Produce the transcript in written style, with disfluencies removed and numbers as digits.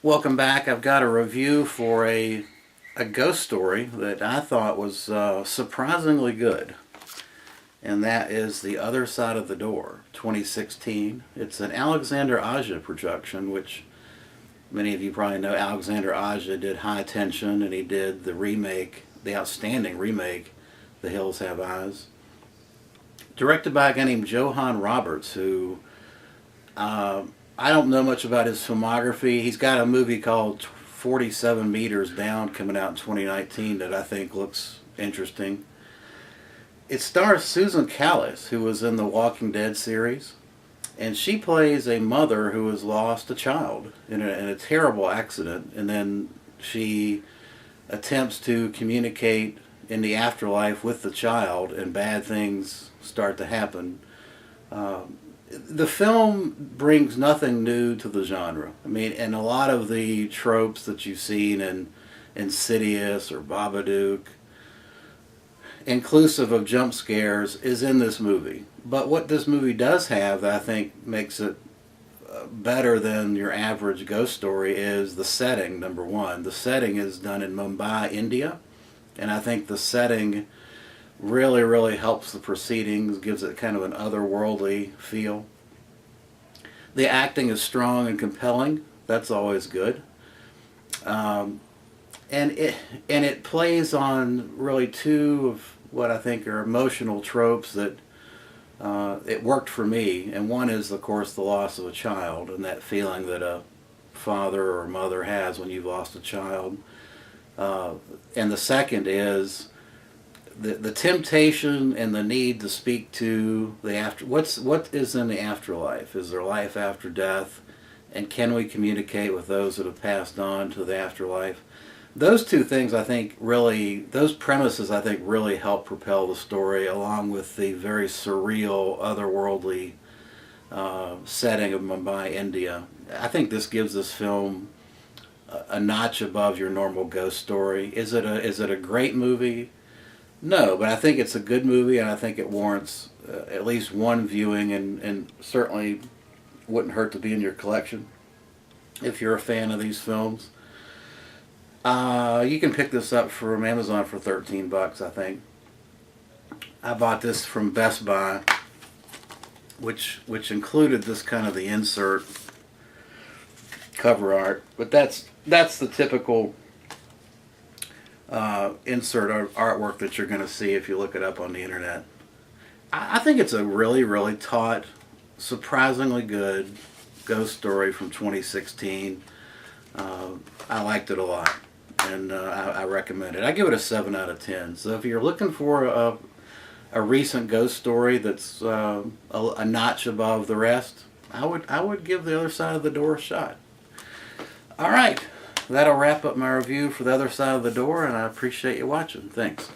Welcome back. I've got a review for a ghost story that I thought was surprisingly good, and that is The Other Side of the Door, 2016. It's an Alexander Aja production, which many of you probably know. Alexander Aja did High Tension, and he did the outstanding remake, The Hills Have Eyes. Directed by a guy named Johan Roberts, who I don't know much about his filmography. He's got a movie called 47 Meters Down coming out in 2019 that I think looks interesting. It stars Susan Callis, who was in the Walking Dead series, and she plays a mother who has lost a child in a terrible accident, and then she attempts to communicate in the afterlife with the child, and bad things start to happen. The film brings nothing new to the genre. I mean, and a lot of the tropes that you've seen in Insidious or Babadook, inclusive of jump scares, is in this movie. But what this movie does have that I think makes it better than your average ghost story is the setting, number one. The setting is done in Mumbai, India, and I think the setting really helps the proceedings, gives it kind of an otherworldly feel. The acting is strong and compelling. That's always good. And it plays on really two of what I think are emotional tropes that it worked for me. And one is, of course, the loss of a child and that feeling that a father or mother has when you've lost a child. And the second is the temptation and the need to speak to the after. What is in the afterlife? Is there life after death? And can we communicate with those that have passed on to the afterlife? Those two things, I think, those premises, I think, really help propel the story, along with the very surreal, otherworldly setting of Mumbai, India. I think this gives this film a notch above your normal ghost story. Is it a great movie? No, but I think it's a good movie, and I think it warrants at least one viewing, and certainly wouldn't hurt to be in your collection if you're a fan of these films. You can pick this up from Amazon for $13, I think. I bought this from Best Buy, which included this kind of the insert cover art, but that's the typical insert artwork that you're going to see if you look it up on the internet. I think it's a really taut, surprisingly good ghost story from 2016. I liked it a lot, and I recommend it. I give it a 7 out of 10. So if you're looking for a recent ghost story that's a notch above the rest, I would give The Other Side of the Door a shot. All right. That'll wrap up my review for The Other Side of the Door, and I appreciate you watching. Thanks.